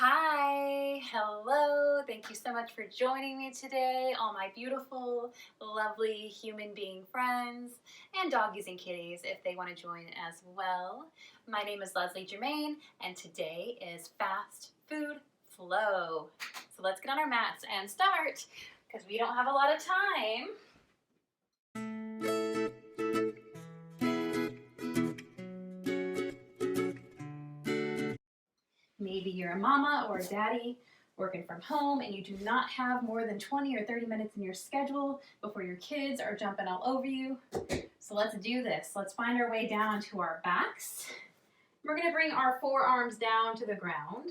Hi, hello. Thank you so much for joining me today, all my beautiful, lovely human being friends and doggies and kitties if they want to join as well. My name is Leslie Germain and today is Fast Food Flow. So let's get on our mats and start because we don't have a lot of time. Maybe you're a mama or a daddy working from home and you do not have more than 20 or 30 minutes in your schedule before your kids are jumping all over you. So let's do this. Let's find our way down to our backs. We're going to bring our forearms down to the ground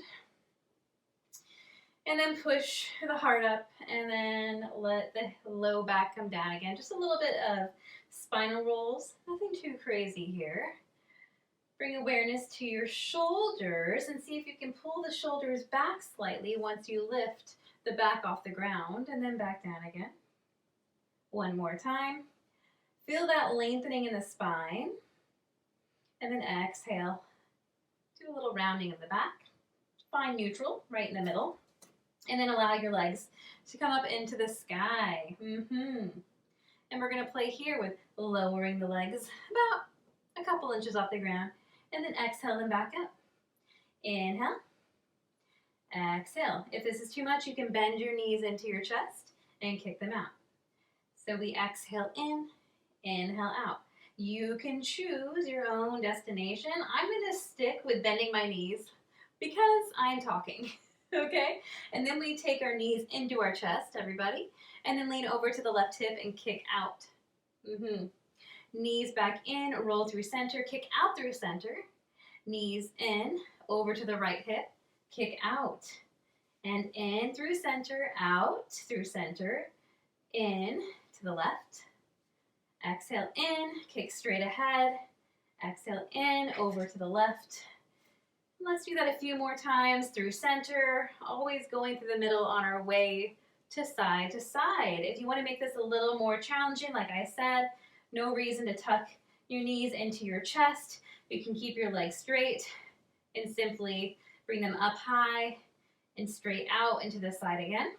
and then push the heart up and then let the low back come down again. Just a little bit of spinal rolls. Nothing too crazy here. Bring awareness to your shoulders and see if you can pull the shoulders back slightly once you lift the back off the ground and then back down again. One more time. Feel that lengthening in the spine. And then exhale. Do a little rounding of the back. Find neutral right in the middle. And then allow your legs to come up into the sky. And we're going to play here with lowering the legs about a couple inches off the ground. And then exhale them back up. Inhale. Exhale. If this is too much, you can bend your knees into your chest and kick them out. So we exhale in, inhale out. You can choose your own destination. I'm going to stick with bending my knees because I'm talking, okay? And then we take our knees into our chest, everybody, and then lean over to the left hip and kick out. Knees back in, roll through center, kick out through center. Knees in, over to the right hip, kick out. And in through center, out through center, in to the left. Exhale in, kick straight ahead. Exhale in, over to the left. Let's do that a few more times through center, always going through the middle on our way to side to side. If you want to make this a little more challenging, like I said, no reason to tuck your knees into your chest. You can keep your legs straight and simply bring them up high and straight out into the side again.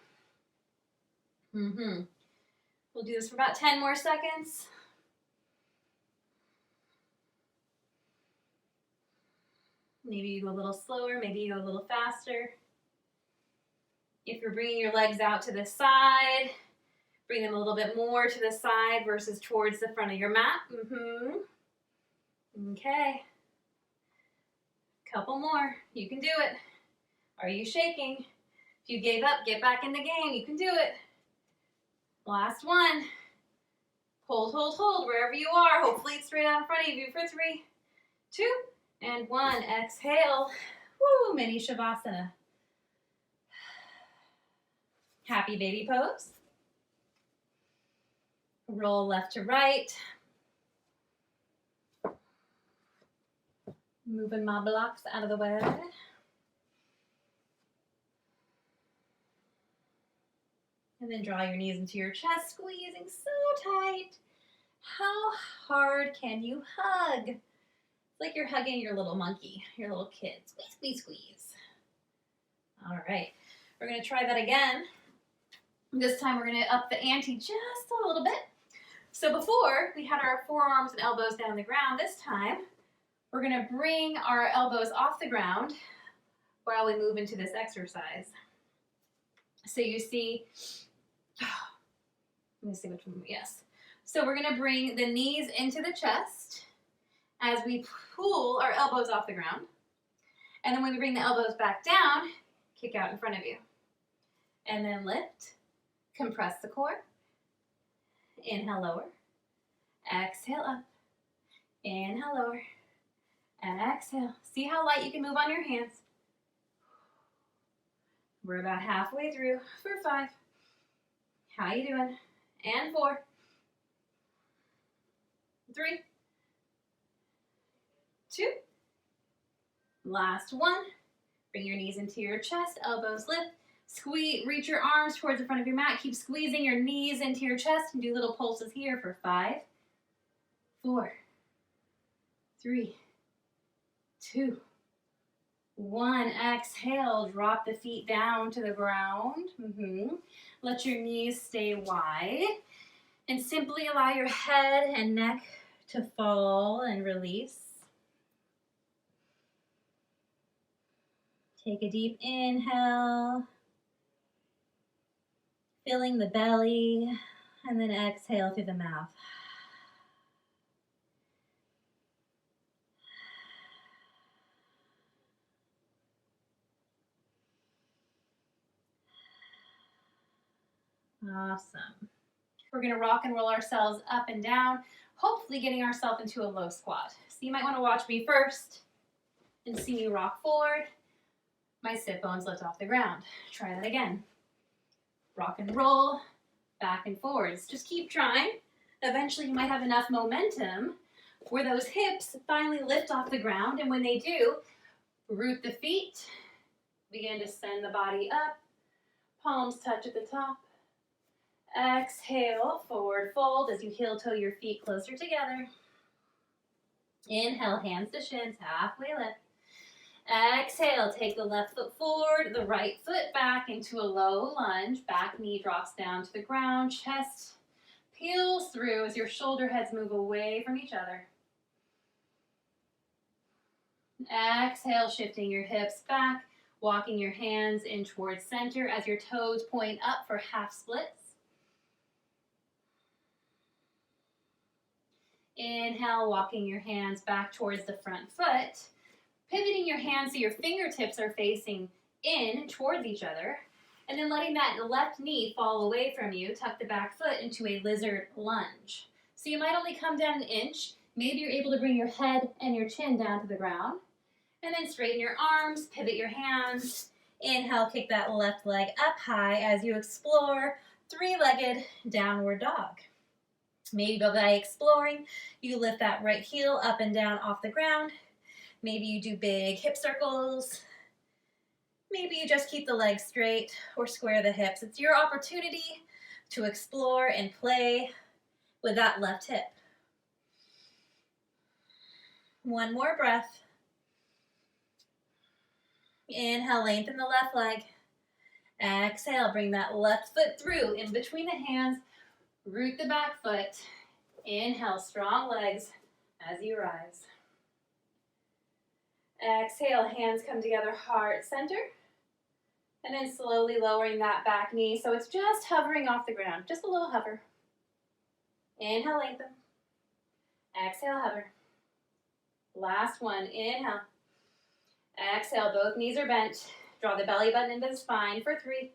We'll do this for about 10 more seconds. Maybe you go a little slower, maybe you go a little faster. If you're bringing your legs out to the side, bring them a little bit more to the side versus towards the front of your mat. Okay. Couple more. You can do it. Are you shaking? If you gave up, get back in the game. You can do it. Last one. Hold, hold, hold wherever you are. Hopefully it's straight out in front of you for 3, 2, and 1. Exhale. Woo, mini Shavasana. Happy baby pose. Roll left to right. Moving my blocks out of the way. And then draw your knees into your chest, squeezing so tight. How hard can you hug? It's like you're hugging your little monkey, your little kid. Squeeze, squeeze, squeeze. All right, we're gonna try that again. This time we're gonna up the ante just a little bit. So before, we had our forearms and elbows down on the ground. This time, we're going to bring our elbows off the ground while we move into this exercise. So you see, let me see which one, yes. So we're going to bring the knees into the chest as we pull our elbows off the ground. And then when we bring the elbows back down, kick out in front of you. And then lift, compress the core. Inhale, lower. Exhale, up. Inhale, lower. Exhale. See how light you can move on your hands. We're about halfway through for 5. How you doing? And 4. 3. 2. Last one. Bring your knees into your chest, elbows lift. Squeeze, reach your arms towards the front of your mat. Keep squeezing your knees into your chest and do little pulses here for 5, 4, 3, 2, 1, exhale, drop the feet down to the ground. Let your knees stay wide. And simply allow your head and neck to fall and release. Take a deep inhale, filling the belly, and then exhale through the mouth. Awesome. We're going to rock and roll ourselves up and down, hopefully getting ourselves into a low squat. So you might want to watch me first and see me rock forward. My sit bones lift off the ground. Try that again. Rock and roll, back and forwards. Just keep trying. Eventually you might have enough momentum where those hips finally lift off the ground, and when they do, root the feet, begin to send the body up, palms touch at the top. Exhale, forward fold as you heel toe your feet closer together. Inhale, hands to shins, halfway lift. Exhale, take the left foot forward, the right foot back into a low lunge. Back knee drops down to the ground, chest peels through as your shoulder heads move away from each other. Exhale, shifting your hips back, walking your hands in towards center as your toes point up for half splits. Inhale, walking your hands back towards the front foot, pivoting your hands so your fingertips are facing in towards each other, and then letting that left knee fall away from you, tuck the back foot into a lizard lunge. So you might only come down an inch. Maybe you're able to bring your head and your chin down to the ground, and then straighten your arms, pivot your hands. Inhale, kick that left leg up high as you explore three-legged downward dog. Maybe by exploring, you lift that right heel up and down off the ground. Maybe you do big hip circles. Maybe you just keep the legs straight or square the hips. It's your opportunity to explore and play with that left hip. One more breath. Inhale, lengthen the left leg. Exhale, bring that left foot through in between the hands. Root the back foot. Inhale, strong legs as you rise. Exhale, hands come together, heart center. And then slowly lowering that back knee so it's just hovering off the ground, just a little hover. Inhale, lengthen. Exhale, hover. Last one, inhale. Exhale, both knees are bent. Draw the belly button into the spine for 3,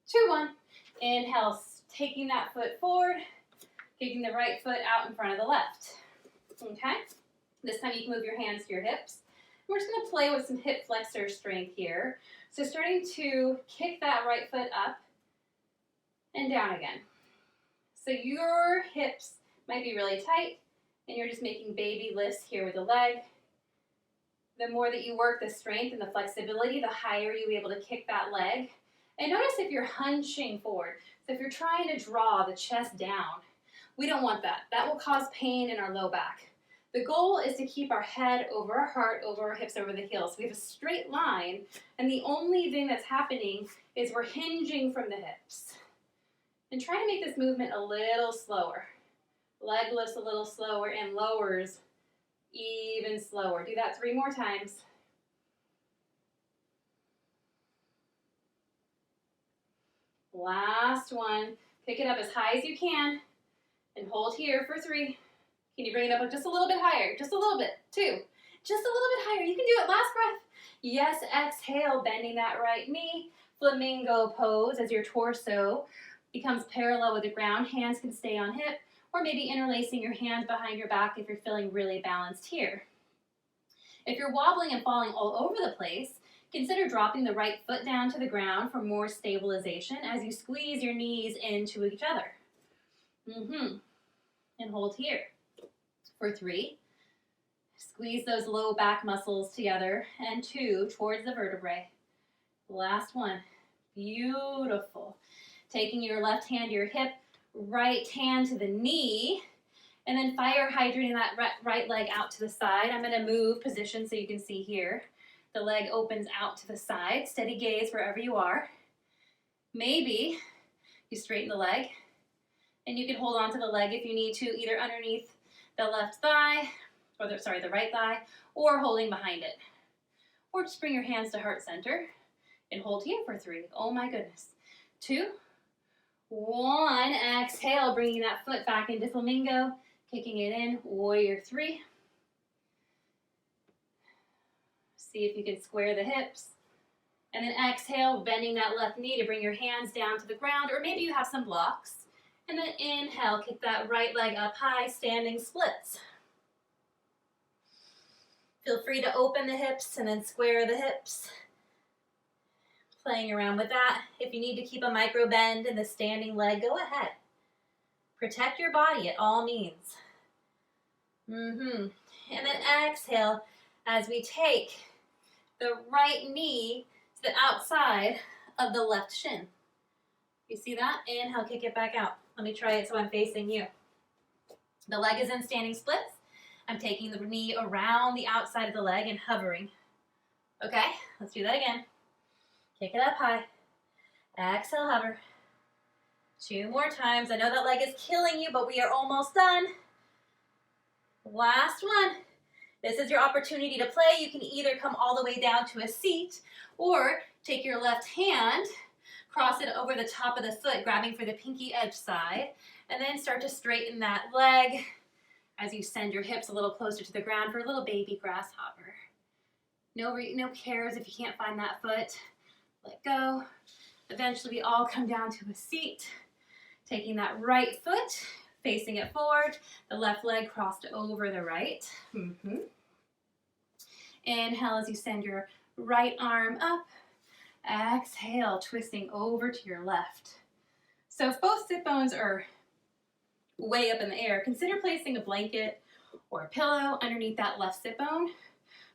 2, 1. Inhale, taking that foot forward, kicking the right foot out in front of the left. Okay? This time you can move your hands to your hips. We're just going to play with some hip flexor strength here. So starting to kick that right foot up and down again. So your hips might be really tight and you're just making baby lifts here with the leg. The more that you work the strength and the flexibility, the higher you'll be able to kick that leg. And notice if you're hunching forward. So if you're trying to draw the chest down, we don't want that. That will cause pain in our low back. The goal is to keep our head over our heart, over our hips, over the heels. We have a straight line, and the only thing that's happening is we're hinging from the hips. And try to make this movement a little slower. Leg lifts a little slower and lowers even slower. Do that 3 more times. Last one. Pick it up as high as you can and hold here for 3. Can you bring it up just a little bit higher? Just a little bit. 2. Just a little bit higher. You can do it. Last breath. Yes, exhale, bending that right knee. Flamingo pose as your torso becomes parallel with the ground. Hands can stay on hip, or maybe interlacing your hands behind your back if you're feeling really balanced here. If you're wobbling and falling all over the place, consider dropping the right foot down to the ground for more stabilization as you squeeze your knees into each other. And hold here for 3. Squeeze those low back muscles together, and 2 towards the vertebrae. Last one. Beautiful. Taking your left hand to your hip, right hand to the knee, and then fire hydrating that right leg out to the side. I'm going to move position so you can see here. The leg opens out to the side. Steady gaze wherever you are. Maybe you straighten the leg, and you can hold on to the leg if you need to, either underneath the left thigh, or the right thigh, or holding behind it. Or just bring your hands to heart center and hold here for 3. Oh my goodness. 2, 1. Exhale, bringing that foot back into Flamingo, kicking it in, Warrior 3. See if you can square the hips. And then exhale, bending that left knee to bring your hands down to the ground, or maybe you have some blocks. And then inhale, kick that right leg up high, standing splits. Feel free to open the hips and then square the hips. Playing around with that. If you need to keep a micro bend in the standing leg, go ahead. Protect your body at all means. And then exhale as we take the right knee to the outside of the left shin. You see that? Inhale, kick it back out. Let me try it so I'm facing you. The leg is in standing splits. I'm taking the knee around the outside of the leg and hovering. Okay, let's do that again. Kick it up high. Exhale, hover. 2 more times. I know that leg is killing you, but we are almost done. Last one. This is your opportunity to play. You can either come all the way down to a seat or take your left hand, cross it over the top of the foot, grabbing for the pinky edge side, and then start to straighten that leg as you send your hips a little closer to the ground for a little baby grasshopper. No cares if you can't find that foot. Let go. Eventually we all come down to a seat, taking that right foot, facing it forward, the left leg crossed over the right. Inhale as you send your right arm up. Exhale, twisting over to your left. So if both sit bones are way up in the air, consider placing a blanket or a pillow underneath that left sit bone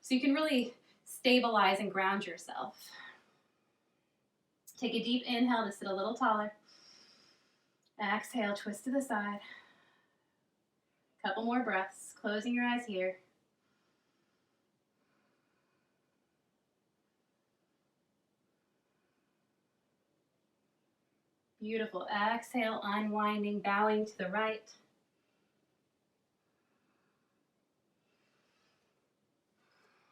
so you can really stabilize and ground yourself. Take a deep inhale to sit a little taller. Exhale, twist to the side. Couple more breaths, closing your eyes here. Beautiful. Exhale, unwinding, bowing to the right.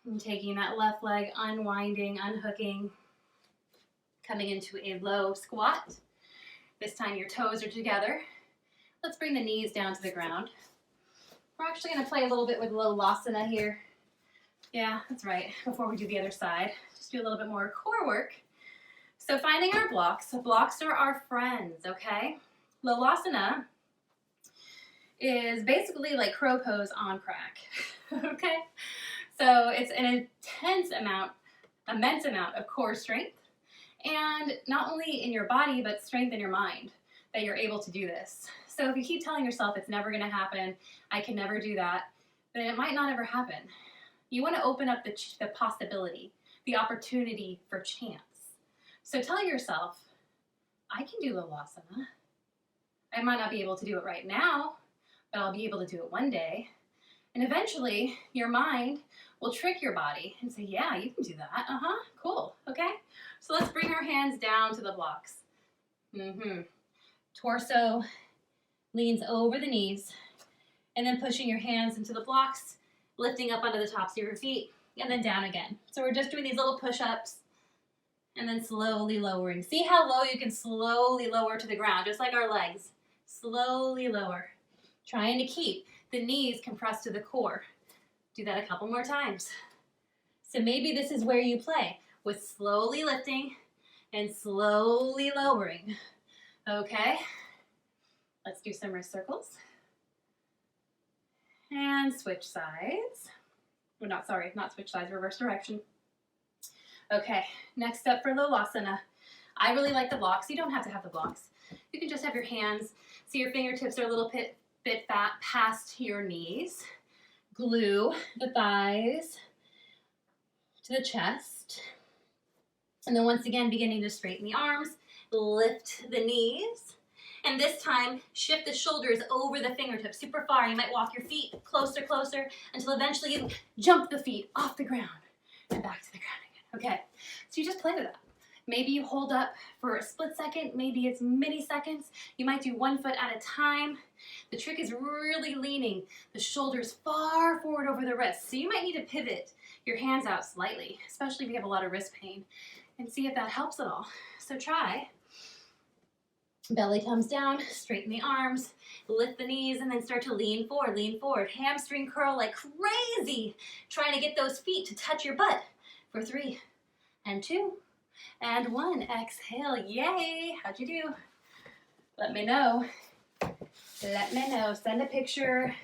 And taking that left leg, unwinding, unhooking, coming into a low squat. This time your toes are together. Let's bring the knees down to the ground. We're actually going to play a little bit with Lolasana here. Yeah, that's right. Before we do the other side, just do a little bit more core work. So finding our blocks. So blocks are our friends, okay? Lolasana is basically like crow pose on crack, okay? So it's an immense amount of core strength, and not only in your body, but strength in your mind that you're able to do this. So if you keep telling yourself it's never going to happen, I can never do that, then it might not ever happen. You want to open up the possibility, the opportunity for chance. So tell yourself, I can do Lolasana. I might not be able to do it right now, but I'll be able to do it one day. And eventually, your mind will trick your body and say, yeah, you can do that. Cool, okay? So let's bring our hands down to the blocks. Torso leans over the knees, and then pushing your hands into the blocks, lifting up onto the tops of your feet, and then down again. So we're just doing these little push-ups, and then slowly lowering. See how low you can slowly lower to the ground, just like our legs. Slowly lower. Trying to keep the knees compressed to the core. Do that a couple more times. So maybe this is where you play, with slowly lifting and slowly lowering. Okay, let's do some wrist circles. And switch sides. Oh, not switch sides, reverse direction. Okay, next up for Lolasana. I really like the blocks. You don't have to have the blocks. You can just have your hands. So your fingertips are a little bit fat past your knees. Glue the thighs to the chest. And then once again, beginning to straighten the arms, lift the knees. And this time, shift the shoulders over the fingertips super far. You might walk your feet closer, until eventually you jump the feet off the ground. and back to the ground again. Okay, so you just play with that. Maybe you hold up for a split second, maybe it's milliseconds. You might do 1 foot at a time. The trick is really leaning the shoulders far forward over the wrists. So you might need to pivot your hands out slightly, especially if you have a lot of wrist pain, and see if that helps at all. So try. Belly comes down, straighten the arms, lift the knees, and then start to lean forward, lean forward. Hamstring curl like crazy, trying to get those feet to touch your butt for 3 and 2 and 1. Exhale, yay, how'd you do? Let me know. Let me know, send a picture,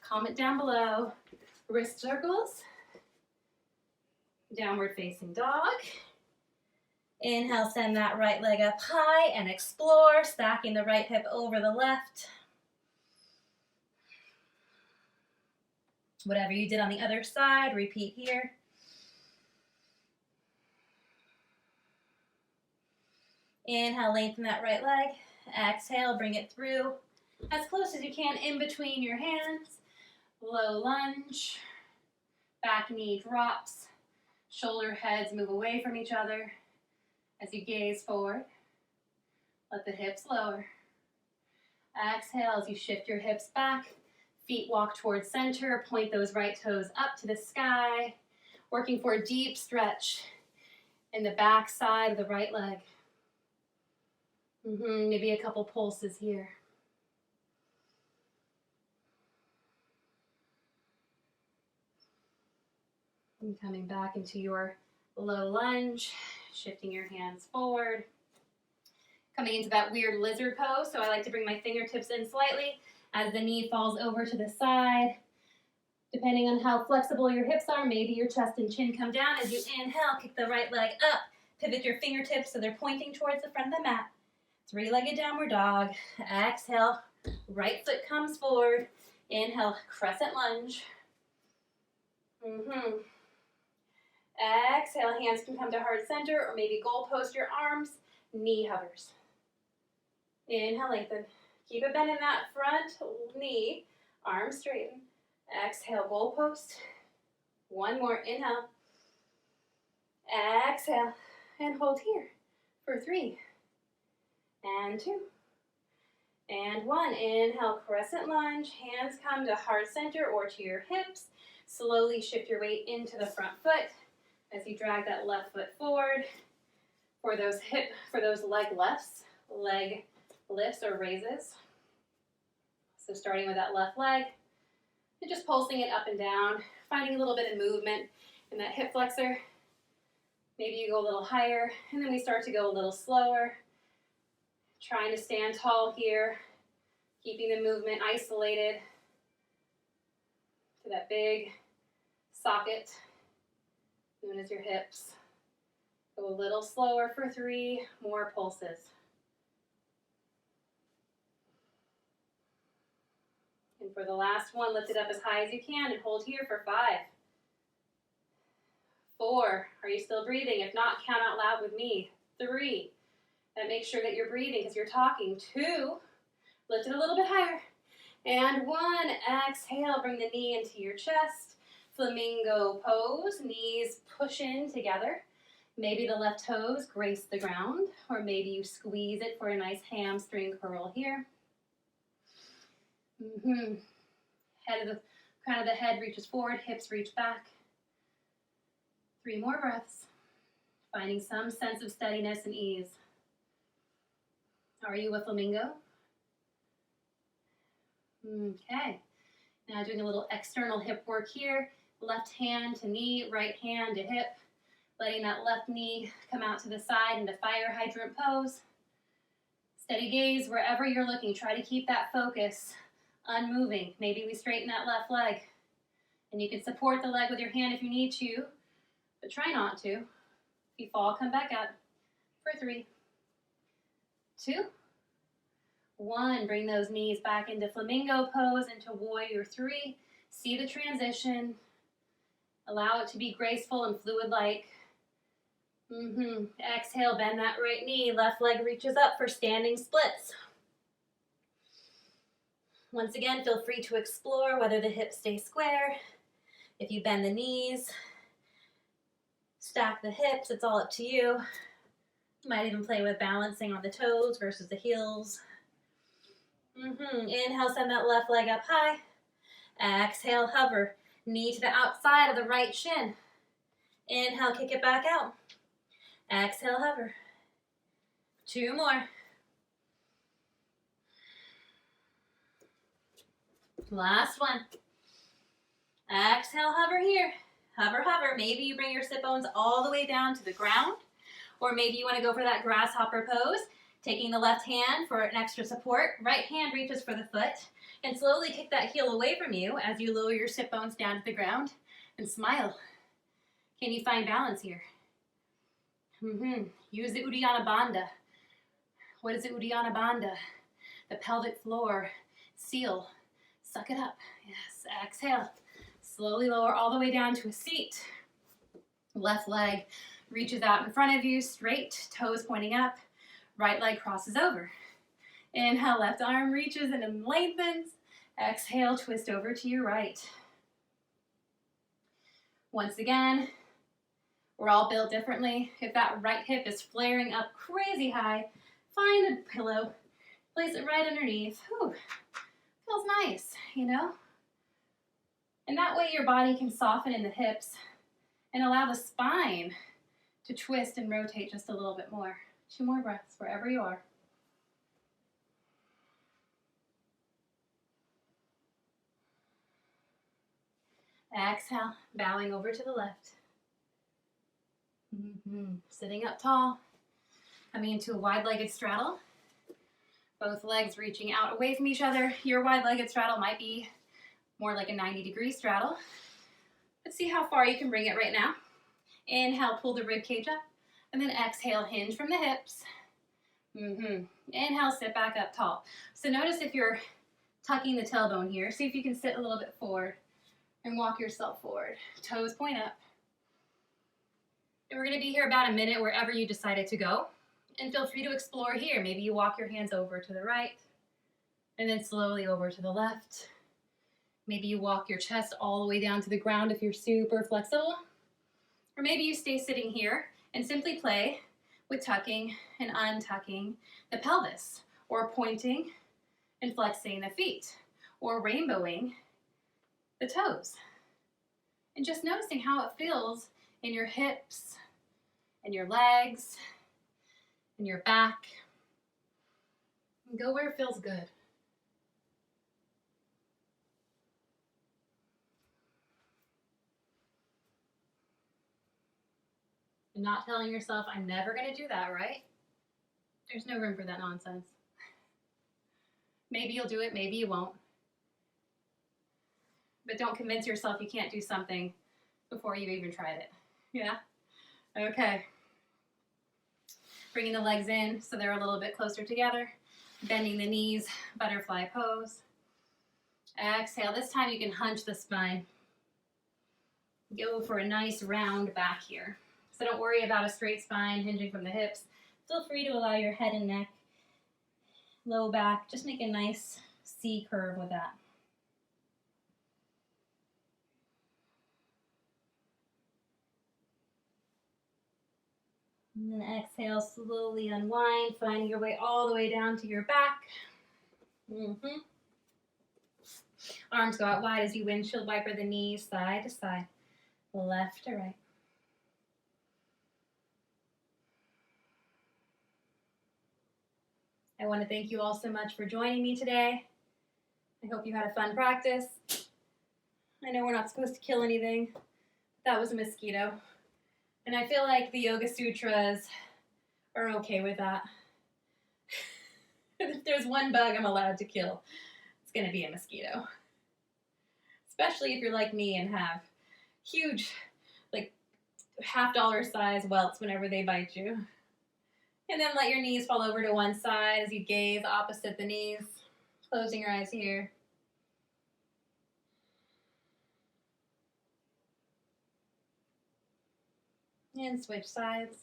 comment down below. Wrist circles, downward facing dog. Inhale, send that right leg up high and explore, stacking the right hip over the left. Whatever you did on the other side, repeat here. Inhale, lengthen that right leg. Exhale, bring it through as close as you can in between your hands. Low lunge, back knee drops, shoulder heads move away from each other. As you gaze forward, let the hips lower. Exhale as you shift your hips back, feet walk towards center, point those right toes up to the sky, working for a deep stretch in the back side of the right leg. Maybe a couple pulses here. And coming back into your low lunge. Shifting your hands forward. Coming into that weird lizard pose, so I like to bring my fingertips in slightly as the knee falls over to the side. Depending on how flexible your hips are, maybe your chest and chin come down. As you inhale, kick the right leg up. Pivot your fingertips so they're pointing towards the front of the mat. 3-legged downward dog. Exhale, right foot comes forward. Inhale, crescent lunge. Exhale, hands can come to heart center or maybe goal post your arms, knee hovers. Inhale, lengthen. Keep it bent in that front knee, arms straighten. Exhale, goal post. 1 more, inhale. Exhale, and hold here for 3 and 2 and 1. Inhale, crescent lunge. Hands come to heart center or to your hips. Slowly shift your weight into the front foot. As you drag that left foot forward for those leg lifts or raises. So starting with that left leg and just pulsing it up and down, finding a little bit of movement in that hip flexor. Maybe you go a little higher and then we start to go a little slower. Trying to stand tall here, keeping the movement isolated to that big socket known as your hips. Go a little slower for 3 more pulses. And for the last one, lift it up as high as you can and hold here for 5. 4, are you still breathing? If not, count out loud with me. 3, and make sure that you're breathing because you're talking. 2, lift it a little bit higher. And 1, exhale, bring the knee into your chest. Flamingo pose, knees push in together. Maybe the left toes grace the ground, or maybe you squeeze it for a nice hamstring curl here. Crown of the head reaches forward, hips reach back. 3 more breaths, finding some sense of steadiness and ease. Are you a flamingo? Okay, now doing a little external hip work here. Left hand to knee, right hand to hip. Letting that left knee come out to the side into fire hydrant pose. Steady gaze wherever you're looking. Try to keep that focus unmoving. Maybe we straighten that left leg. And you can support the leg with your hand if you need to, but try not to. If you fall, come back up for 3, 2, 1. Bring those knees back into flamingo pose, into warrior 3. See the transition. Allow it to be graceful and fluid-like. Exhale, bend that right knee. Left leg reaches up for standing splits. Once again, feel free to explore whether the hips stay square. If you bend the knees, Stack the hips, it's all up to you. You might even play with balancing on the toes versus the heels. Inhale, send that left leg up high. Exhale, hover. Knee to the outside of the right shin. Inhale, kick it back out. Exhale, hover. 2 more. Last one. Exhale, hover here. Hover, hover. Maybe you bring your sit bones all the way down to the ground, or maybe you want to go for that grasshopper pose, taking the left hand for an extra support. Right hand reaches for the foot, and slowly kick that heel away from you as you lower your sit bones down to the ground and smile. Can you find balance here? Use the Uddiyana Bandha. What is the Uddiyana Bandha? The pelvic floor seal. Suck it up. Yes, exhale. Slowly lower all the way down to a seat. Left leg reaches out in front of you, straight, toes pointing up. Right leg crosses over. Inhale, left arm reaches and lengthens. Exhale, twist over to your right. Once again, we're all built differently. If that right hip is flaring up crazy high, find a pillow, place it right underneath. Whew. Feels nice, you know? And that way your body can soften in the hips and allow the spine to twist and rotate just a little bit more. 2 more breaths wherever you are. Exhale, bowing over to the left. Sitting up tall, coming into a wide-legged straddle. Both legs reaching out away from each other. Your wide-legged straddle might be more like a 90-degree straddle. Let's see how far you can bring it right now. Inhale, pull the rib cage up, and then exhale, hinge from the hips. Inhale, sit back up tall. So notice if you're tucking the tailbone here, see if you can sit a little bit forward and walk yourself forward. Toes point up. And we're going to be here about a minute wherever you decided to go. And feel free to explore here. Maybe you walk your hands over to the right and then slowly over to the left. Maybe you walk your chest all the way down to the ground if you're super flexible. Or maybe you stay sitting here and simply play with tucking and untucking the pelvis, or pointing and flexing the feet, or rainbowing the toes. And just noticing how it feels in your hips and your legs and your back. And go where it feels good. And not telling yourself, I'm never going to do that, right? There's no room for that nonsense. Maybe you'll do it, maybe you won't. But don't convince yourself you can't do something before you've even tried it. Yeah? Okay. Bringing the legs in so they're a little bit closer together. Bending the knees, butterfly pose. Exhale. This time you can hunch the spine. Go for a nice round back here. So don't worry about a straight spine hinging from the hips. Feel free to allow your head and neck, low back, just make a nice C curve with that. And then exhale, slowly unwind, finding your way all the way down to your back. Arms go out wide as you windshield wiper the knees side to side, left to right. I want to thank you all so much for joining me today. I hope you had a fun practice. I know we're not supposed to kill anything. That was a mosquito. And I feel like the Yoga Sutras are okay with that. If there's one bug I'm allowed to kill, it's going to be a mosquito. Especially if you're like me and have huge, like $50 size welts whenever they bite you. And then let your knees fall over to one side as you gaze opposite the knees. Closing your eyes here. And switch sides.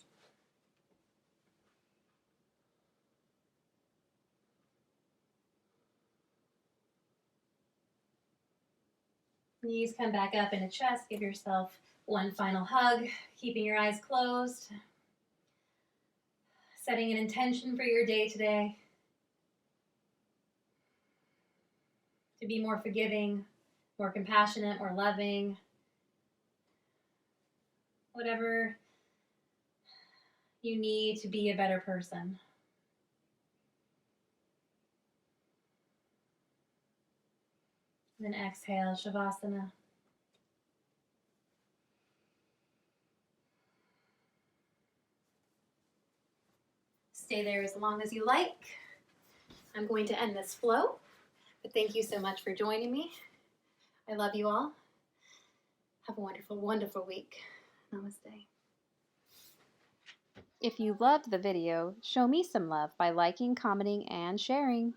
Knees come back up into chest. Give yourself One final hug, keeping your eyes closed. Setting an intention for your day today. To be more forgiving, more compassionate, more loving. Whatever you need to be a better person. Then exhale, Shavasana. Stay there as long as you like. I'm going to end this flow, but thank you so much for joining me. I love you all. Have a wonderful, wonderful week. Namaste. If you loved the video, show me some love by liking, commenting, and sharing.